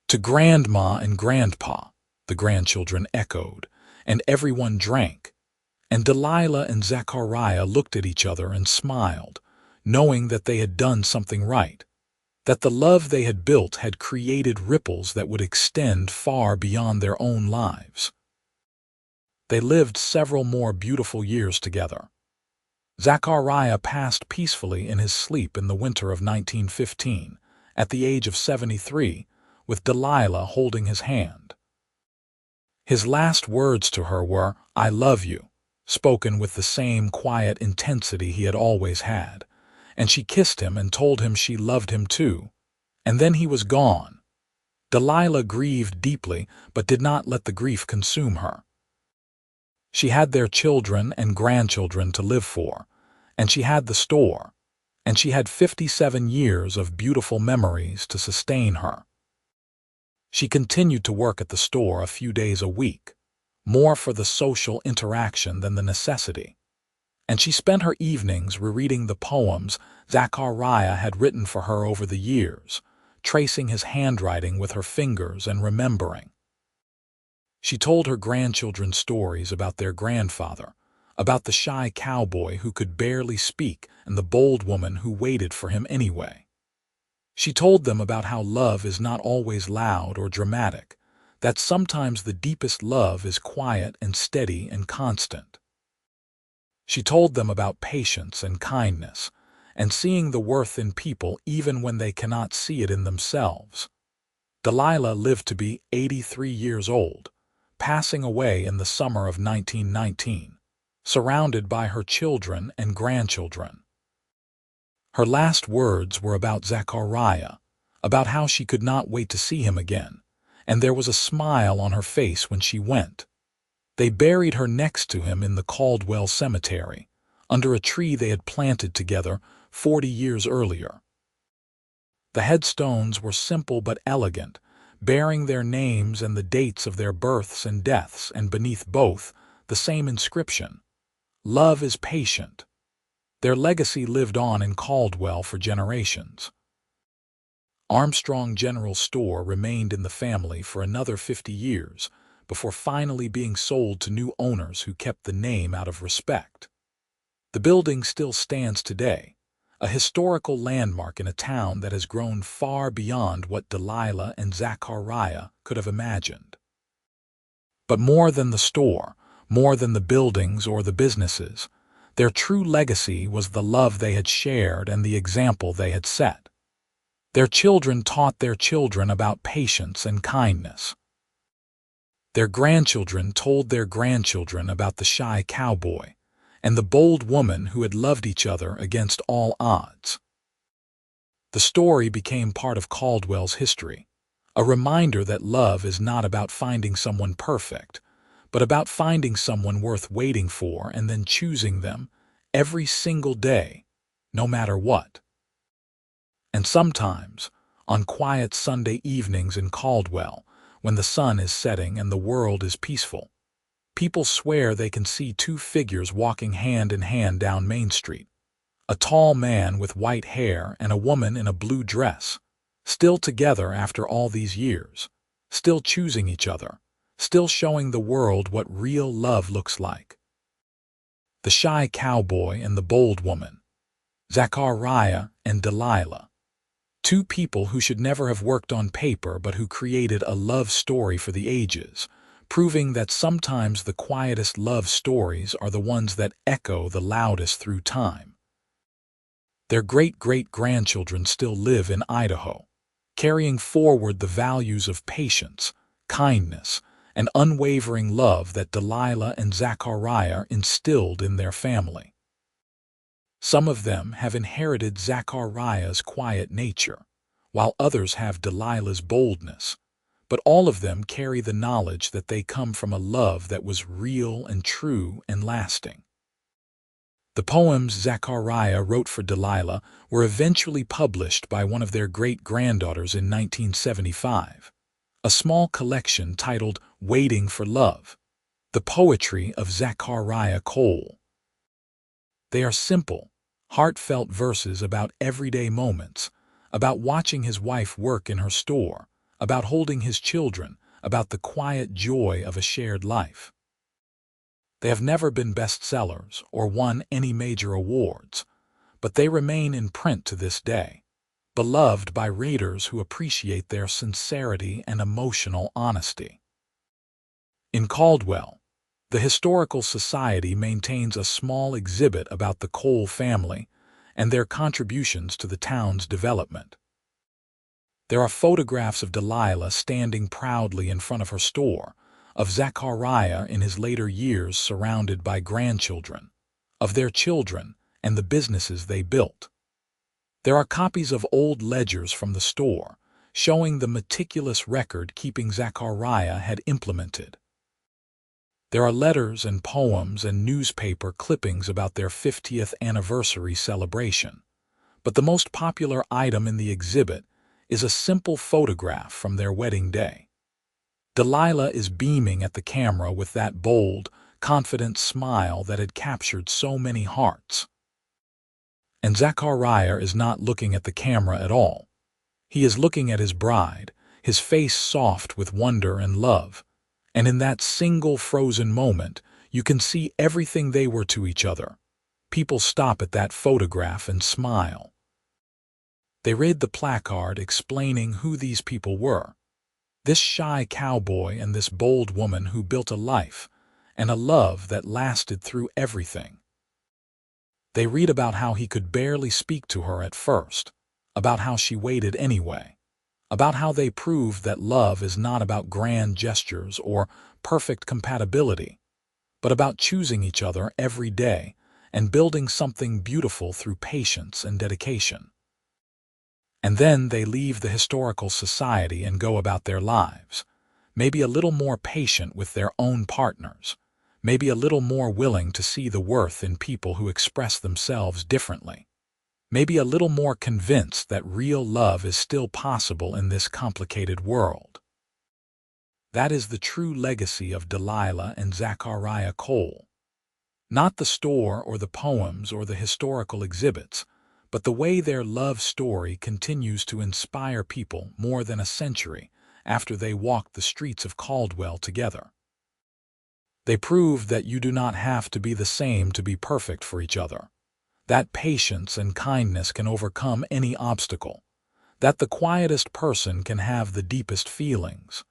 S1: "To Grandma and Grandpa," the grandchildren echoed, and everyone drank. And Delilah and Zachariah looked at each other and smiled, knowing that they had done something right, that the love they had built had created ripples that would extend far beyond their own lives. They lived several more beautiful years together. Zachariah passed peacefully in his sleep in the winter of 1915, at the age of 73, with Delilah holding his hand. His last words to her were, "I love you," spoken with the same quiet intensity he had always had, and she kissed him and told him she loved him too. And then he was gone. Delilah grieved deeply, but did not let the grief consume her. She had their children and grandchildren to live for, and she had the store, and she had 57 years of beautiful memories to sustain her. She continued to work at the store a few days a week, more for the social interaction than the necessity, and she spent her evenings rereading the poems Zachariah had written for her over the years, tracing his handwriting with her fingers and remembering. She told her grandchildren stories about their grandfather, about the shy cowboy who could barely speak and the bold woman who waited for him anyway. She told them about how love is not always loud or dramatic, that sometimes the deepest love is quiet and steady and constant. She told them about patience and kindness, and seeing the worth in people even when they cannot see it in themselves. Delilah lived to be 83 years old, passing away in the summer of 1919, surrounded by her children and grandchildren. Her last words were about Zachariah, about how she could not wait to see him again, and there was a smile on her face when she went. They buried her next to him in the Caldwell cemetery, under a tree they had planted together 40 years earlier. The headstones were simple but elegant, bearing their names and the dates of their births and deaths, and beneath both, the same inscription: "Love is patient." Their legacy lived on in Caldwell for generations. Armstrong General Store remained in the family for another 50 years, before finally being sold to new owners who kept the name out of respect. The building still stands today, a historical landmark in a town that has grown far beyond what Delilah and Zachariah could have imagined. But more than the store, more than the buildings or the businesses, their true legacy was the love they had shared and the example they had set. Their children taught their children about patience and kindness. Their grandchildren told their grandchildren about the shy cowboy and the bold woman who had loved each other against all odds. The story became part of Caldwell's history, a reminder that love is not about finding someone perfect, but about finding someone worth waiting for and then choosing them every single day, no matter what. And sometimes, on quiet Sunday evenings in Caldwell, when the sun is setting and the world is peaceful, people swear they can see two figures walking hand in hand down Main Street. A tall man with white hair and a woman in a blue dress, still together after all these years, still choosing each other, still showing the world what real love looks like. The shy cowboy and the bold woman, Zachariah and Delilah. Two people who should never have worked on paper but who created a love story for the ages, proving that sometimes the quietest love stories are the ones that echo the loudest through time. Their great-great-grandchildren still live in Idaho, carrying forward the values of patience, kindness, and unwavering love that Delilah and Zachariah instilled in their family. Some of them have inherited Zachariah's quiet nature, while others have Delilah's boldness, but all of them carry the knowledge that they come from a love that was real and true and lasting. The poems Zachariah wrote for Delilah were eventually published by one of their great-granddaughters in 1975, a small collection titled Waiting for Love, the poetry of Zachariah Cole. They are simple, heartfelt verses about everyday moments, about watching his wife work in her store, about holding his children, about the quiet joy of a shared life. They have never been bestsellers or won any major awards, but they remain in print to this day, beloved by readers who appreciate their sincerity and emotional honesty. In Caldwell, the Historical Society maintains a small exhibit about the Cole family and their contributions to the town's development. There are photographs of Delilah standing proudly in front of her store, of Zachariah in his later years surrounded by grandchildren, of their children and the businesses they built. There are copies of old ledgers from the store, showing the meticulous record-keeping Zachariah had implemented. There are letters and poems and newspaper clippings about their 50th anniversary celebration, but the most popular item in the exhibit is a simple photograph from their wedding day. Delilah is beaming at the camera with that bold, confident smile that had captured so many hearts. And Zachariah is not looking at the camera at all. He is looking at his bride, his face soft with wonder and love, and in that single frozen moment, you can see everything they were to each other. People stop at that photograph and smile. They read the placard explaining who these people were. This shy cowboy and this bold woman who built a life and a love that lasted through everything. They read about how he could barely speak to her at first, about how she waited anyway, about how they proved that love is not about grand gestures or perfect compatibility, but about choosing each other every day and building something beautiful through patience and dedication. And then they leave the Historical Society and go about their lives, maybe a little more patient with their own partners, maybe a little more willing to see the worth in people who express themselves differently, maybe a little more convinced that real love is still possible in this complicated world. That is the true legacy of Delilah and Zachariah Cole. Not the store or the poems or the historical exhibits, but the way their love story continues to inspire people more than a century after they walked the streets of Caldwell together. They proved that you do not have to be the same to be perfect for each other, that patience and kindness can overcome any obstacle, that the quietest person can have the deepest feelings,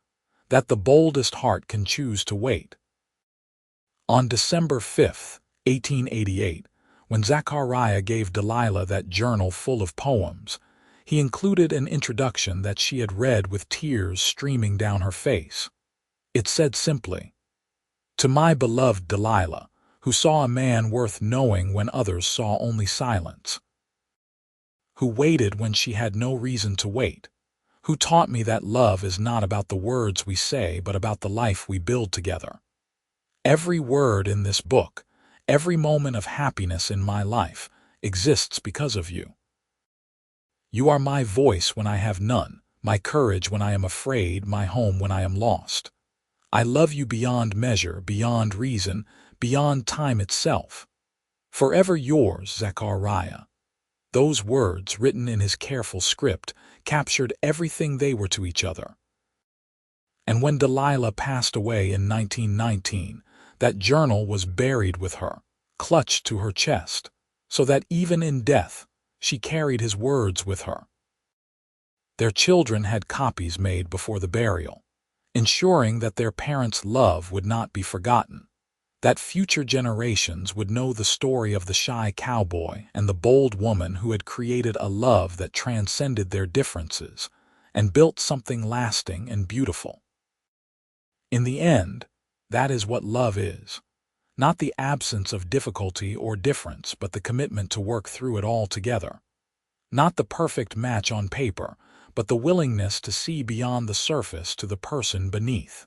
S1: that the boldest heart can choose to wait. On December 5, 1888, when Zachariah gave Delilah that journal full of poems, he included an introduction that she had read with tears streaming down her face. It said simply, "To my beloved Delilah, who saw a man worth knowing when others saw only silence, who waited when she had no reason to wait, who taught me that love is not about the words we say but about the life we build together. Every word in this book, every moment of happiness in my life, exists because of you. You are my voice when I have none, my courage when I am afraid, my home when I am lost. I love you beyond measure, beyond reason, beyond time itself. Forever yours, Zachariah." Those words, written in his careful script, captured everything they were to each other. And when Delilah passed away in 1919, that journal was buried with her, clutched to her chest, so that even in death, she carried his words with her. Their children had copies made before the burial, ensuring that their parents' love would not be forgotten, that future generations would know the story of the shy cowboy and the bold woman who had created a love that transcended their differences and built something lasting and beautiful. In the end, that is what love is. Not the absence of difficulty or difference, but the commitment to work through it all together. Not the perfect match on paper, but the willingness to see beyond the surface to the person beneath.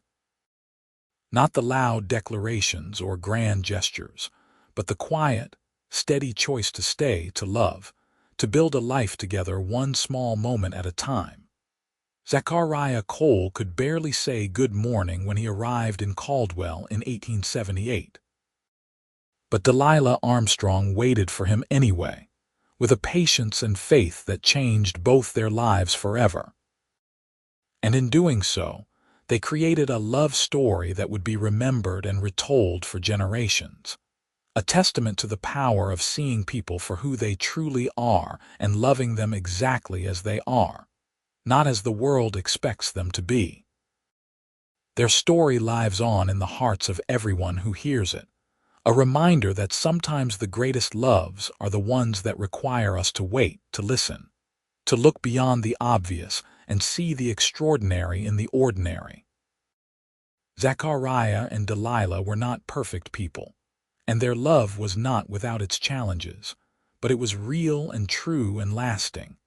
S1: Not the loud declarations or grand gestures, but the quiet, steady choice to stay, to love, to build a life together one small moment at a time. Zachariah Cole could barely say good morning when he arrived in Caldwell in 1878. But Delilah Armstrong waited for him anyway, with a patience and faith that changed both their lives forever. And in doing so, they created a love story that would be remembered and retold for generations, a testament to the power of seeing people for who they truly are and loving them exactly as they are, not as the world expects them to be. Their story lives on in the hearts of everyone who hears it, a reminder that sometimes the greatest loves are the ones that require us to wait, to listen, to look beyond the obvious and see the extraordinary in the ordinary. Zachariah and Delilah were not perfect people, and their love was not without its challenges, but it was real and true and lasting.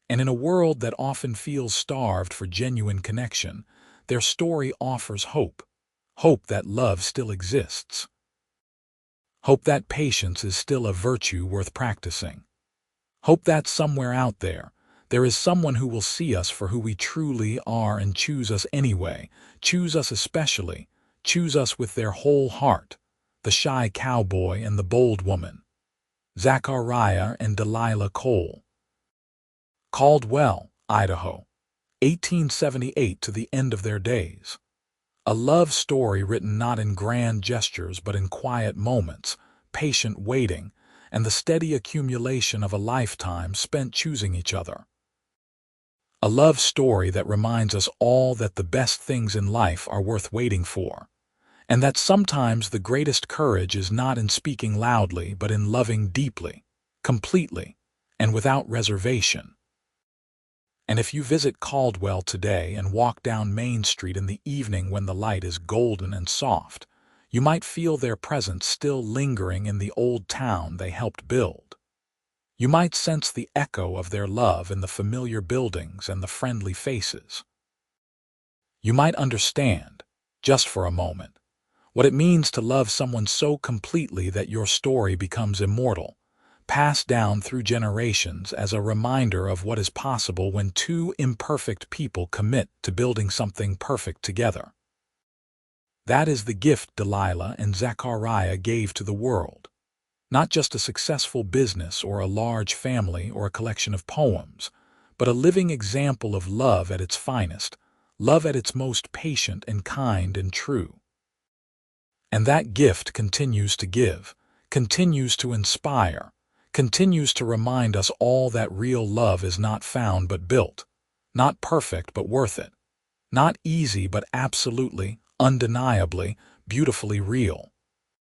S1: And in a world that often feels starved for genuine connection, their story offers hope, hope that love still exists, hope that patience is still a virtue worth practicing, hope that somewhere out there is someone who will see us for who we truly are and choose us anyway, choose us especially, choose us with their whole heart, the shy cowboy and the bold woman. Zachariah and Delilah Cole. Caldwell, Idaho, 1878 to the end of their days. A love story written not in grand gestures but in quiet moments, patient waiting, and the steady accumulation of a lifetime spent choosing each other. A love story that reminds us all that the best things in life are worth waiting for, and that sometimes the greatest courage is not in speaking loudly but in loving deeply, completely, and without reservation. And if you visit Caldwell today and walk down Main Street in the evening when the light is golden and soft, you might feel their presence still lingering in the old town they helped build. You might sense the echo of their love in the familiar buildings and the friendly faces. You might understand, just for a moment, what it means to love someone so completely that your story becomes immortal, passed down through generations as a reminder of what is possible when two imperfect people commit to building something perfect together. That is the gift Delilah and Zachariah gave to the world. Not just a successful business or a large family or a collection of poems, but a living example of love at its finest, love at its most patient and kind and true. And that gift continues to give, continues to inspire, continues to remind us all that real love is not found but built, not perfect but worth it, not easy but absolutely, undeniably, beautifully real.